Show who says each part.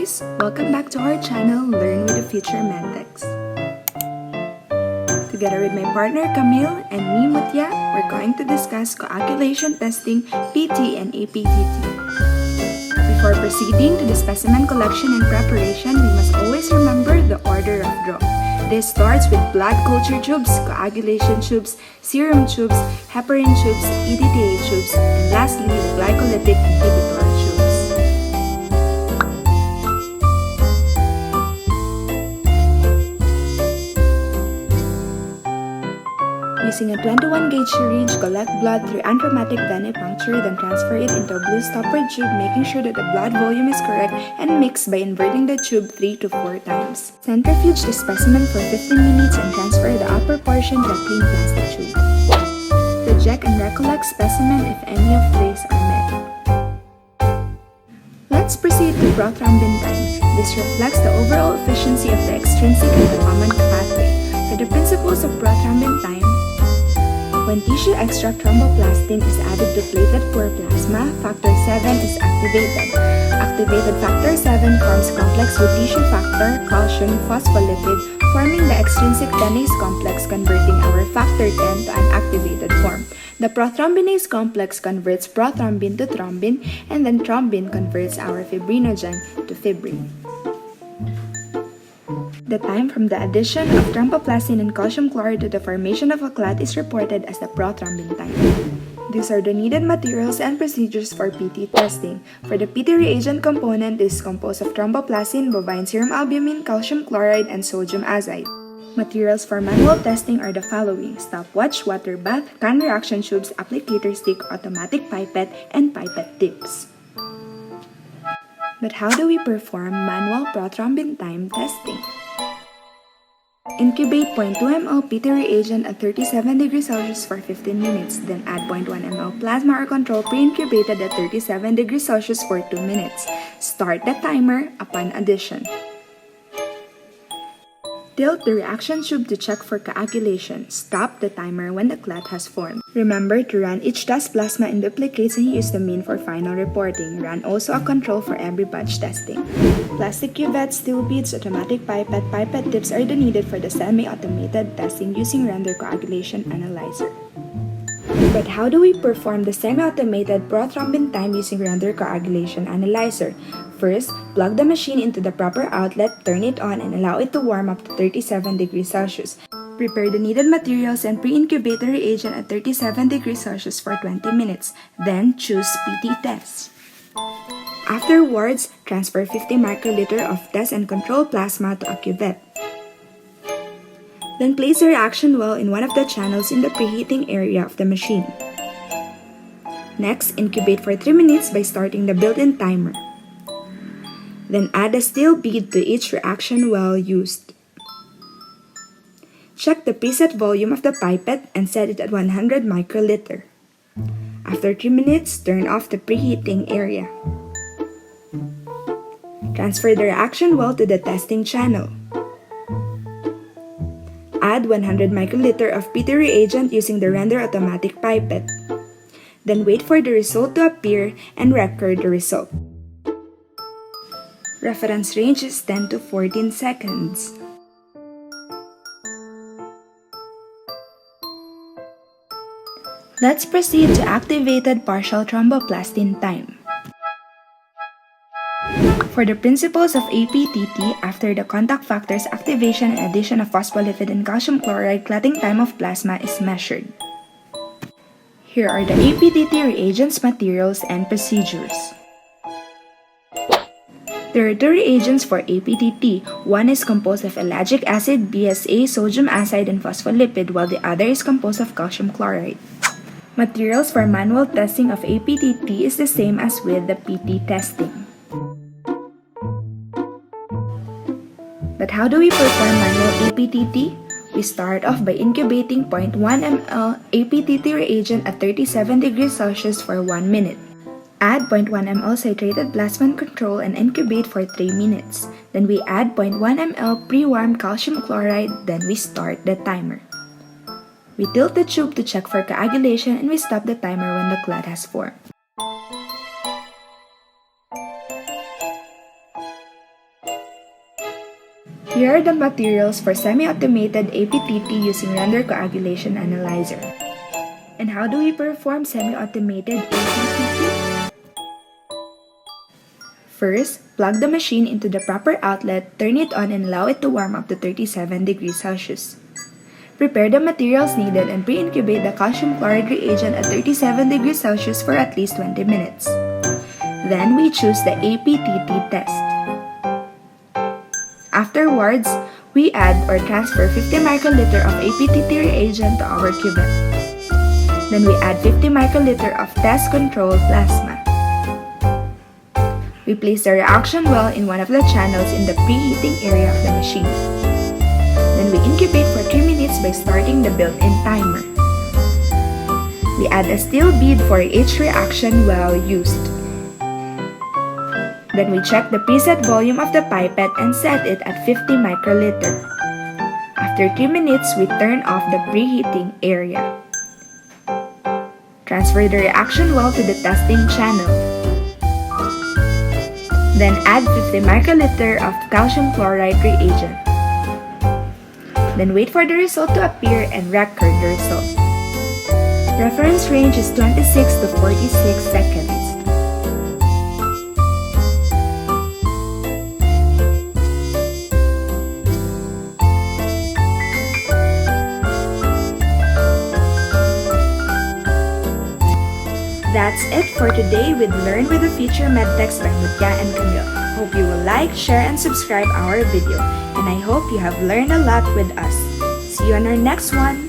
Speaker 1: guys! Welcome back to our channel, Learn with the Future Medtechs. Together with my partner Camille and me Mutya, we're going to discuss coagulation testing, PT and APTT. Before proceeding to the specimen collection and preparation, we must always remember the order of draw. This starts with blood culture tubes, coagulation tubes, serum tubes, heparin tubes, EDTA tubes, and lastly, the glycolytic inhibitor tubes. Using a 21 gauge syringe, collect blood through andramatic venipuncture, then transfer it into a blue stopper tube, making sure that the blood volume is correct, and mix by inverting the tube 3 to 4 times. Centrifuge the specimen for 15 minutes and transfer the upper portion to a clean plastic tube. Reject and recollect specimen if any of these are met. Let's proceed to prothrombin time. This reflects the overall efficiency of the extrinsic and the common pathway. For the principles of prothrombin time, when tissue extract thromboplastin is added to plated poor plasma, factor 7 is activated. Activated factor 7 forms complex with tissue factor, calcium, phospholipid, forming the extrinsic tenase complex, converting our factor 10 to an activated form. The prothrombinase complex converts prothrombin to thrombin, and then thrombin converts our fibrinogen to fibrin. The time from the addition of thromboplastin and calcium chloride to the formation of a clot is reported as the prothrombin time. These are the needed materials and procedures for PT testing. For the PT reagent component, this is composed of thromboplastin, bovine serum albumin, calcium chloride, and sodium azide. Materials for manual testing are the following: stopwatch, water bath, can reaction tubes, applicator stick, automatic pipette, and pipette tips. But how do we perform manual prothrombin time testing? Incubate 0.2 ml PT reagent at 37 degrees Celsius for 15 minutes, then add 0.1 ml plasma or control pre-incubated at 37 degrees Celsius for 2 minutes. Start the timer upon addition. Tilt the reaction tube to check for coagulation. Stop the timer when the clot has formed. Remember to run each test plasma in duplicates and use the mean for final reporting. Run also a control for every batch testing. Plastic cuvette, steel beads, automatic pipette, pipette tips are the needed for the semi-automated testing using render coagulation analyzer. But how do we perform the semi-automated prothrombin time using render coagulation analyzer? First, plug the machine into the proper outlet, turn it on, and allow it to warm up to 37 degrees Celsius. Prepare the needed materials and pre-incubate the reagent at 37 degrees Celsius for 20 minutes. Then, choose PT test. Afterwards, transfer 50 microliter of test and control plasma to a cuvette. Then place the reaction well in one of the channels in the preheating area of the machine. Next, incubate for 3 minutes by starting the built-in timer. Then add a steel bead to each reaction well used. Check the preset volume of the pipette and set it at 100 microliter. After 3 minutes, turn off the preheating area. Transfer the reaction well to the testing channel. Add 100 microliter of PT reagent using the render automatic pipette. Then wait for the result to appear and record the result. Reference range is 10 to 14 seconds. Let's proceed to activated partial thromboplastin time. For the principles of APTT, after the contact factors activation and addition of phospholipid and calcium chloride, clotting time of plasma is measured. Here are the APTT reagents, materials, and procedures. There are 2 reagents for APTT. One is composed of ellagic acid, BSA, sodium azide, and phospholipid, while the other is composed of calcium chloride. Materials for manual testing of APTT is the same as with the PT testing. But how do we perform manual APTT? We start off by incubating 0.1 ml APTT reagent at 37 degrees Celsius for 1 minute. Add 0.1 ml citrated plasma control and incubate for 3 minutes. Then we add 0.1 ml pre-warmed calcium chloride, then we start the timer. We tilt the tube to check for coagulation and we stop the timer when the clot has formed. Here are the materials for semi-automated APTT using render coagulation analyzer. And how do we perform semi-automated APTT? First, plug the machine into the proper outlet, turn it on and allow it to warm up to 37 degrees Celsius. Prepare the materials needed and pre-incubate the calcium chloride reagent at 37 degrees Celsius for at least 20 minutes. Then we choose the APTT test. Afterwards, we add or transfer 50 microliter of APTT reagent to our cuvette. Then we add 50 microliter of test-controlled plasma. We place the reaction well in one of the channels in the preheating area of the machine. Then we incubate for 3 minutes by starting the built-in timer. We add a steel bead for each reaction well used. Then we check the preset volume of the pipette and set it at 50 microliter. After 3 minutes, we turn off the preheating area. Transfer the reaction well to the testing channel. Then add 50 microliter of calcium chloride reagent. Then wait for the result to appear and record the result. Reference range is 26 to 46 seconds. That's it for today with Learn with the Future Medtechs by Nutya and Camille. Hope you will like, share, and subscribe our video. And I hope you have learned a lot with us. See you on our next one!